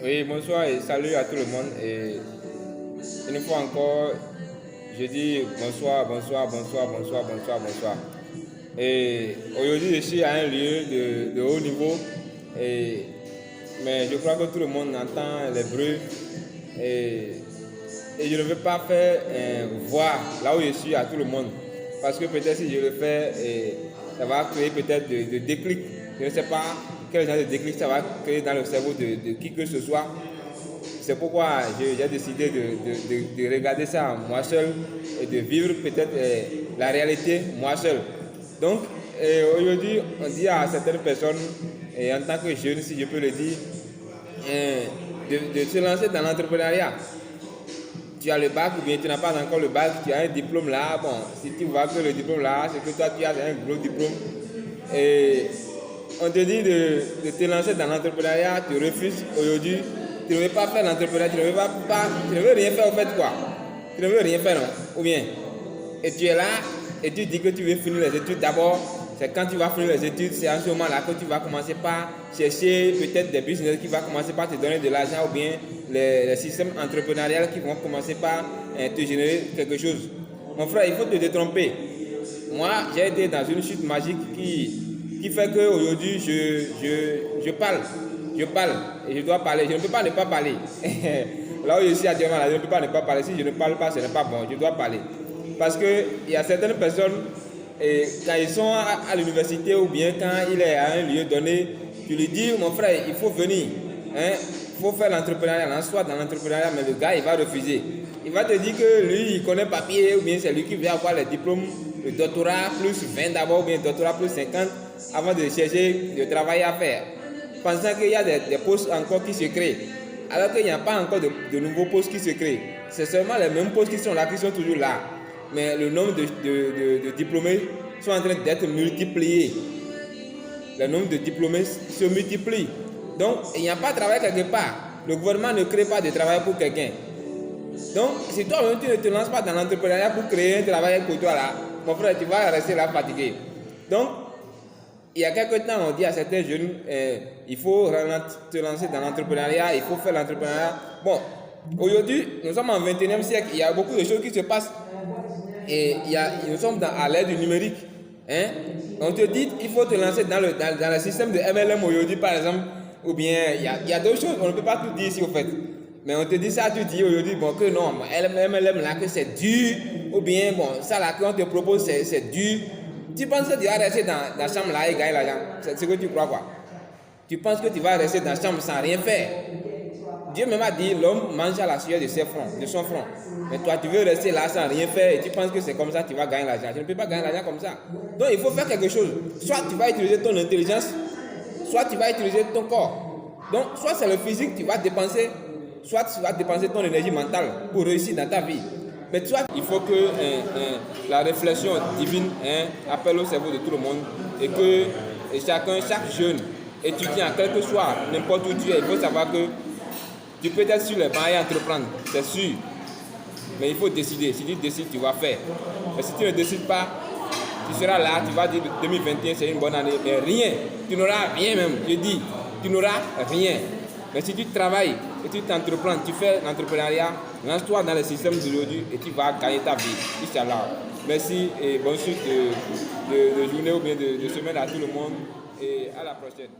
Oui, bonsoir et salut à tout le monde. Et une fois encore, je dis bonsoir, bonsoir, bonsoir, bonsoir, bonsoir, bonsoir. Et aujourd'hui, je suis à un lieu de haut niveau, et, mais je crois que tout le monde entend les bruits. Et, et je ne veux pas faire voir là où je suis à tout le monde. Parce que peut-être si je le fais, ça va créer peut-être de déclic. Je ne sais pas quel genre de déclic ça va créer dans le cerveau de qui que ce soit. C'est pourquoi j'ai décidé de regarder ça moi seul et de vivre peut-être la réalité moi seul. Donc aujourd'hui, on dit à certaines personnes, et en tant que jeune, si je peux le dire, de se lancer dans l'entrepreneuriat. Tu as le bac ou bien tu n'as pas encore le bac, tu as un diplôme là. Bon, si tu vois que le diplôme là, c'est que toi tu as un gros diplôme. Et on te dit de te lancer dans l'entrepreneuriat, tu refuses aujourd'hui. Tu ne veux pas faire l'entrepreneuriat, tu ne veux rien faire au fait quoi. Tu ne veux rien faire, non? Ou bien, et tu es là et tu dis que tu veux finir les études d'abord. C'est quand tu vas finir les études, c'est en ce moment-là que tu vas commencer par chercher peut-être des business qui vont commencer par te donner de l'argent, ou bien les systèmes entrepreneuriaux qui vont commencer par te générer quelque chose. Mon frère, il faut te détromper. Moi, j'ai été dans une chute magique qui fait qu'aujourd'hui, je parle. Je parle et je dois parler. Je ne peux pas ne pas parler. Là où je suis actuellement, je ne peux pas ne pas parler. Si je ne parle pas, ce n'est pas bon. Je dois parler. Parce qu'il y a certaines personnes, et quand ils sont à l'université ou bien quand il est à un lieu donné, tu lui dis, mon frère, il faut venir. Il faut faire l'entrepreneuriat, lance-toi dans l'entrepreneuriat, mais le gars, il va refuser. Il va te dire que lui, il connaît papier, ou bien c'est lui qui vient avoir les diplômes, le doctorat plus 20 d'abord, ou bien doctorat plus 50, avant de chercher le travail à faire. Pensant qu'il y a des postes encore qui se créent, alors qu'il n'y a pas encore de nouveaux postes qui se créent. C'est seulement les mêmes postes qui sont là, qui sont toujours là. Mais le nombre de diplômés sont en train d'être multipliés. Le nombre de diplômés se multiplie. Donc, il n'y a pas de travail quelque part. Le gouvernement ne crée pas de travail pour quelqu'un. Donc, si toi-même tu ne te lances pas dans l'entrepreneuriat pour créer un travail pour toi là, mon frère, tu vas rester là fatigué. Donc, il y a quelques temps, on dit à certains jeunes, il faut te lancer dans l'entrepreneuriat, il faut faire l'entrepreneuriat. Bon, aujourd'hui, nous sommes en 21e siècle, il y a beaucoup de choses qui se passent. Et nous sommes à l'ère du numérique. On te dit il faut te lancer dans le système de MLM aujourd'hui, par exemple. Ou bien, il y a d'autres choses, on ne peut pas tout dire ici au fait. Mais on te dit ça, tu dis aujourd'hui, bon, que non, MLM là, que c'est dur. Ou bien, bon, ça là, qu'on te propose, c'est dur. Tu penses que tu vas rester dans la chambre là et gagner l'argent? C'est ce que tu crois quoi? Tu penses que tu vas rester dans la chambre sans rien faire? Dieu même a dit l'homme mange à la sueur de son front. Mais toi, tu veux rester là sans rien faire et tu penses que c'est comme ça que tu vas gagner l'argent. Tu ne peux pas gagner l'argent comme ça. Donc il faut faire quelque chose. Soit tu vas utiliser ton intelligence, soit tu vas utiliser ton corps. Donc soit c'est le physique que tu vas dépenser, soit tu vas dépenser ton énergie mentale pour réussir dans ta vie. Mais soit il faut que la réflexion divine appelle au cerveau de tout le monde et que chaque jeune étudiant, quel que soit n'importe où tu es, il faut savoir que tu peux être sur les bancs et entreprendre, c'est sûr. Mais il faut décider. Si tu décides, tu vas faire. Mais si tu ne décides pas, tu seras là, tu vas dire 2021 c'est une bonne année. Mais rien, tu n'auras rien même. Je dis, tu n'auras rien. Mais si tu travailles et tu t'entreprends, tu fais l'entrepreneuriat, lance-toi dans le système d'aujourd'hui et tu vas gagner ta vie. Inch'Allah. Merci et bonne suite de journée ou bien de semaine à tout le monde et à la prochaine.